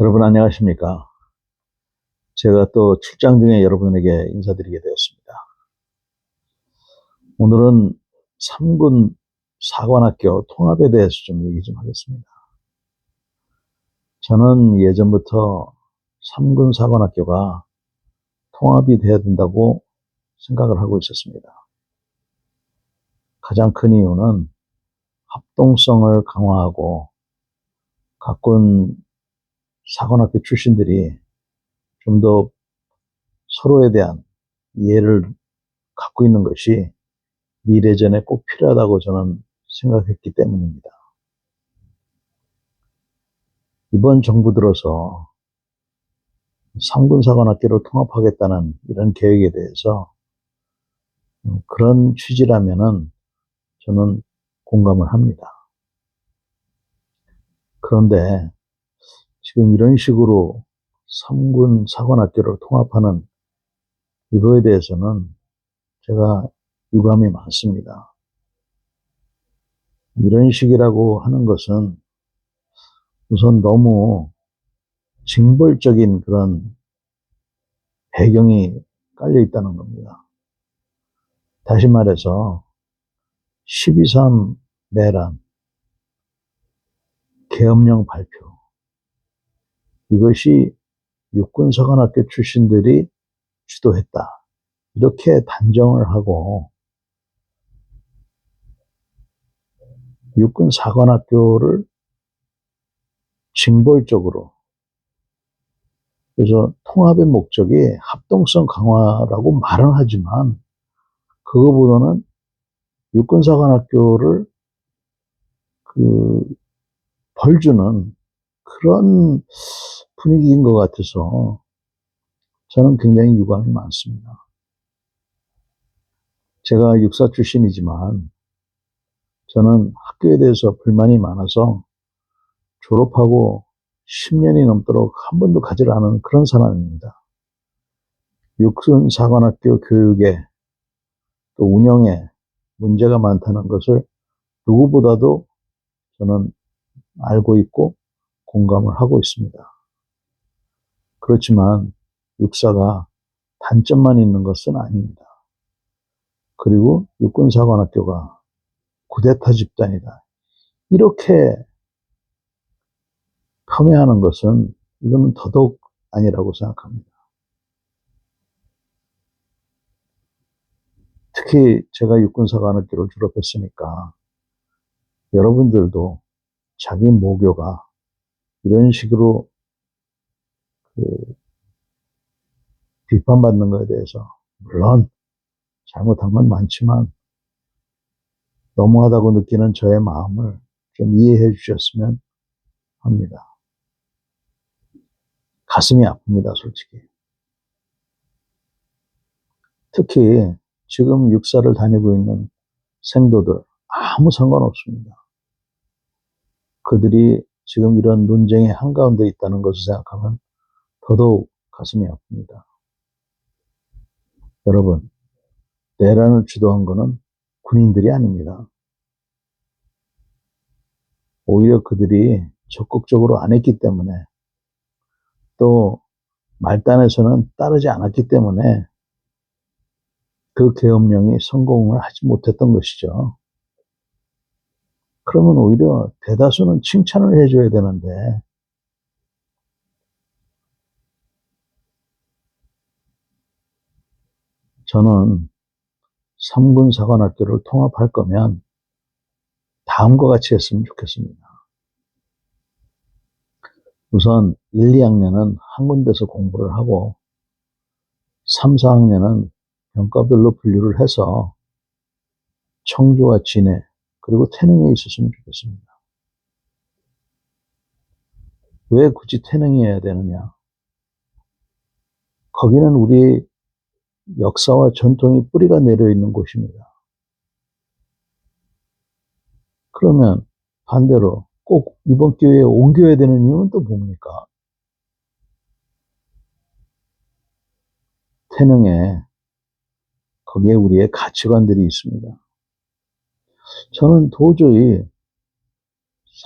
여러분 안녕하십니까? 제가 또 출장 중에 여러분에게 인사드리게 되었습니다. 오늘은 3군 사관학교 통합에 대해서 좀 얘기 좀 하겠습니다. 저는 예전부터 3군 사관학교가 통합이 돼야 된다고 생각을 하고 있었습니다. 가장 큰 이유는 합동성을 강화하고 각군 사관학교 출신들이 좀 더 서로에 대한 이해를 갖고 있는 것이 미래전에 꼭 필요하다고 저는 생각했기 때문입니다. 이번 정부 들어서 3군 사관학교를 통합하겠다는 이런 계획에 대해서 그런 취지라면은 저는 공감을 합니다. 그런데 지금 이런 식으로 3군 사관학교를 통합하는 이거에 대해서는 제가 유감이 많습니다. 이런 식이라고 하는 것은 우선 너무 징벌적인 그런 배경이 깔려 있다는 겁니다. 다시 말해서 12.3 내란, 계엄령 발표, 이것이 육군사관학교 출신들이 주도했다. 이렇게 단정을 하고 육군사관학교를 징벌적으로, 그래서 통합의 목적이 합동성 강화라고 말은 하지만 그거보다는 육군사관학교를 벌주는 그런 분위기인 것 같아서 저는 굉장히 유감이 많습니다. 제가 육사 출신이지만 저는 학교에 대해서 불만이 많아서 졸업하고 10년이 넘도록 한 번도 가지를 않은 그런 사람입니다. 육군사관학교 교육에 또 운영에 문제가 많다는 것을 누구보다도 저는 알고 있고 공감을 하고 있습니다. 그렇지만 육사가 단점만 있는 것은 아닙니다. 그리고 육군사관학교가 쿠데타 집단이다. 이렇게 폄훼하는 것은 이거는 더더욱 아니라고 생각합니다. 특히 제가 육군사관학교를 졸업했으니까 여러분들도 자기 모교가 이런 식으로 비판받는 것에 대해서 물론 잘못한 건 많지만 너무하다고 느끼는 저의 마음을 좀 이해해 주셨으면 합니다. 가슴이 아픕니다, 솔직히. 특히 지금 육사를 다니고 있는 생도들 아무 상관없습니다. 그들이 지금 이런 논쟁의 한가운데 있다는 것을 생각하면 더더욱 가슴이 아픕니다. 여러분, 내란을 주도한 것은 군인들이 아닙니다. 오히려 그들이 적극적으로 안 했기 때문에 또 말단에서는 따르지 않았기 때문에 그 계엄령이 성공을 하지 못했던 것이죠. 그러면 오히려 대다수는 칭찬을 해줘야 되는데 저는 3군 사관학교를 통합할 거면 다음과 같이 했으면 좋겠습니다. 우선 1, 2학년은 한 군데서 공부를 하고 3, 4학년은 병과별로 분류를 해서 청주와 진해 그리고 태능에 있었으면 좋겠습니다. 왜 굳이 태능이어야 되느냐? 거기는 우리 역사와 전통이 뿌리가 내려있는 곳입니다. 그러면 반대로 꼭 이번 기회에 옮겨야 되는 이유는 또 뭡니까? 태능에 거기에 우리의 가치관들이 있습니다. 저는 도저히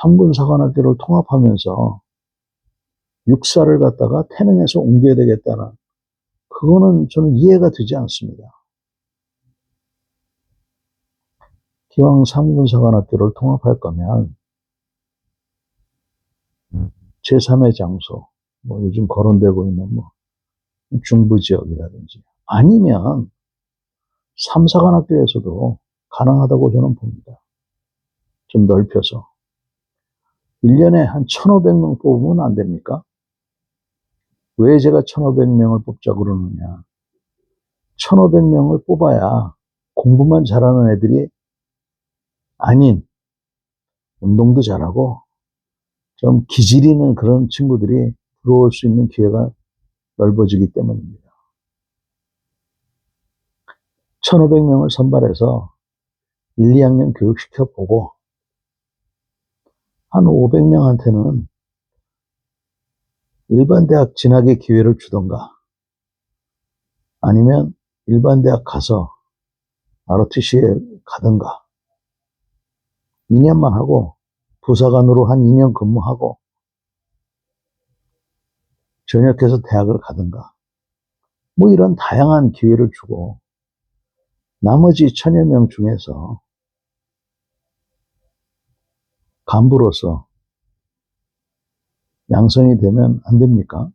3군 사관학교를 통합하면서 육사를 갖다가 태능에서 옮겨야 되겠다는 그거는 저는 이해가 되지 않습니다. 기왕 3군 사관학교를 통합할 거면 제3의 장소, 뭐 요즘 거론되고 있는 뭐 중부 지역이라든지 아니면 3사관학교에서도 가능하다고 저는 봅니다. 좀 넓혀서. 1년에 한 1,500명 뽑으면 안 됩니까? 왜 제가 1,500명을 뽑자 그러느냐. 1,500명을 뽑아야 공부만 잘하는 애들이 아닌 운동도 잘하고 좀 기질 있는 그런 친구들이 들어올 수 있는 기회가 넓어지기 때문입니다. 1,500명을 선발해서 1, 2학년 교육시켜보고 한 500명한테는 일반 대학 진학의 기회를 주던가 아니면 일반 대학 가서 ROTC에 가든가 2년만 하고 부사관으로 한 2년 근무하고 전역해서 대학을 가든가 뭐 이런 다양한 기회를 주고 나머지 1,000여 명 중에서 간부로서 양성이 되면 안 됩니까?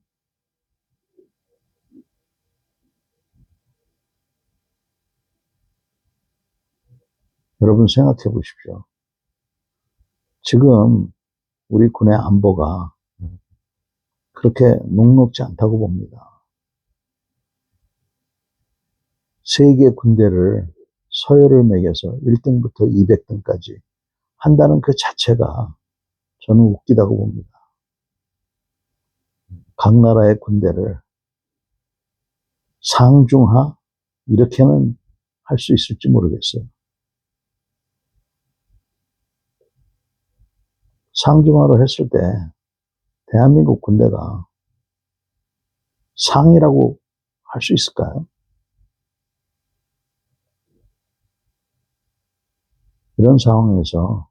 여러분 생각해 보십시오. 지금 우리 군의 안보가 그렇게 녹록지 않다고 봅니다. 세계 군대를 서열을 매겨서 1등부터 200등까지 한다는 그 자체가 저는 웃기다고 봅니다. 각 나라의 군대를 상중하 이렇게는 할 수 있을지 모르겠어요. 상중하로 했을 때 대한민국 군대가 상이라고 할 수 있을까요? 이런 상황에서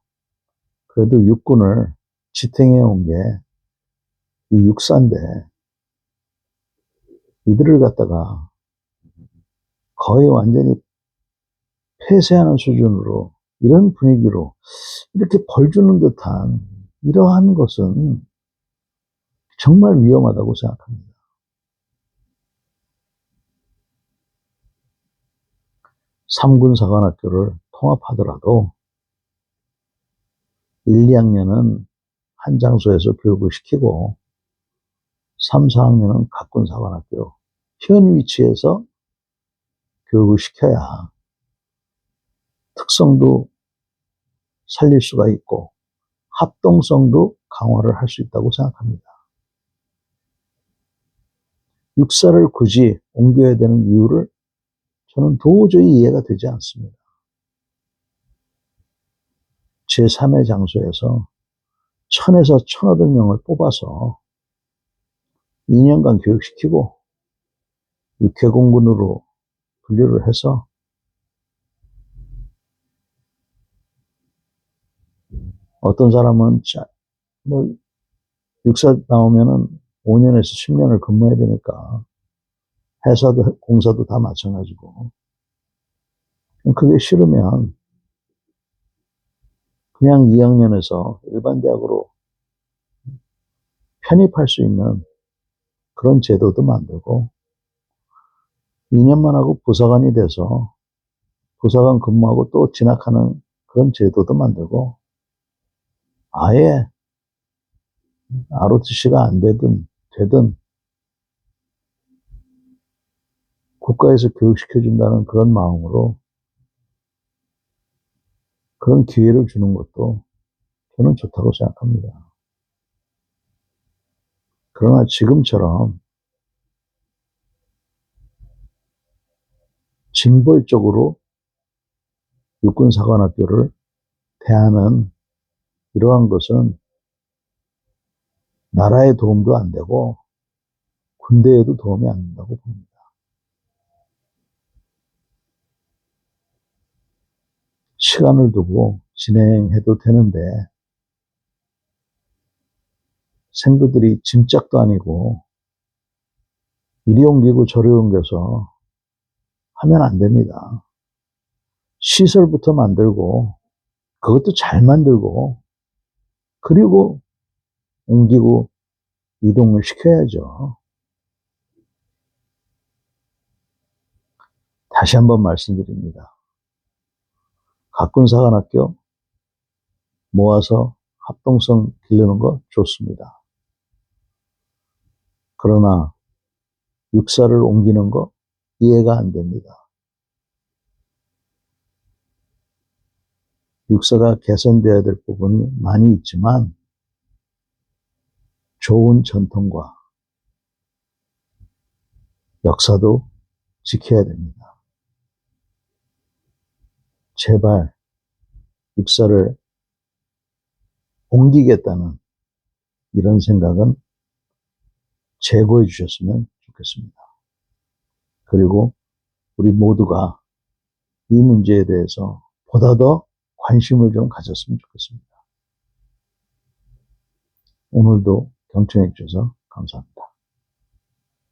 그래도 육군을 지탱해 온 게 이 육사인데 이들을 갖다가 거의 완전히 폐쇄하는 수준으로 이런 분위기로 이렇게 벌 주는 듯한 이러한 것은 정말 위험하다고 생각합니다. 3군 사관학교를 통합하더라도 1, 2학년은 한 장소에서 교육을 시키고 3, 4학년은 각군 사관학교 현 위치에서 교육을 시켜야 특성도 살릴 수가 있고 합동성도 강화를 할 수 있다고 생각합니다. 육사를 굳이 옮겨야 되는 이유를 저는 도저히 이해가 되지 않습니다. 제3의 장소에서 1,000에서 1,500명을 뽑아서 2년간 교육시키고 육해공군으로 분류를 해서 어떤 사람은 뭐 육사 나오면은 5년에서 10년을 근무해야 되니까 회사도 공사도 다 마찬가지고 그게 싫으면 그냥 2학년에서 일반 대학으로 편입할 수 있는 그런 제도도 만들고 2년만 하고 부사관이 돼서 부사관 근무하고 또 진학하는 그런 제도도 만들고 아예 ROTC가 안 되든 국가에서 교육시켜준다는 그런 마음으로 그런 기회를 주는 것도 저는 좋다고 생각합니다. 그러나 지금처럼 징벌적으로 육군사관학교를 대하는 이러한 것은 나라에 도움도 안 되고 군대에도 도움이 안 된다고 봅니다. 시간을 두고 진행해도 되는데 생도들이 짐짝도 아니고 이리 옮기고 저리 옮겨서 하면 안 됩니다. 시설부터 만들고 그것도 잘 만들고 그리고 옮기고 이동을 시켜야죠. 다시 한번 말씀드립니다. 각군사관학교 모아서 합동성 기르는 거 좋습니다. 그러나 육사를 옮기는 거 이해가 안 됩니다. 육사가 개선되어야 될 부분이 많이 있지만 좋은 전통과 역사도 지켜야 됩니다. 제발 육사를 옮기겠다는 이런 생각은 제고해 주셨으면 좋겠습니다. 그리고 우리 모두가 이 문제에 대해서 보다 더 관심을 좀 가졌으면 좋겠습니다. 오늘도 경청해 주셔서 감사합니다.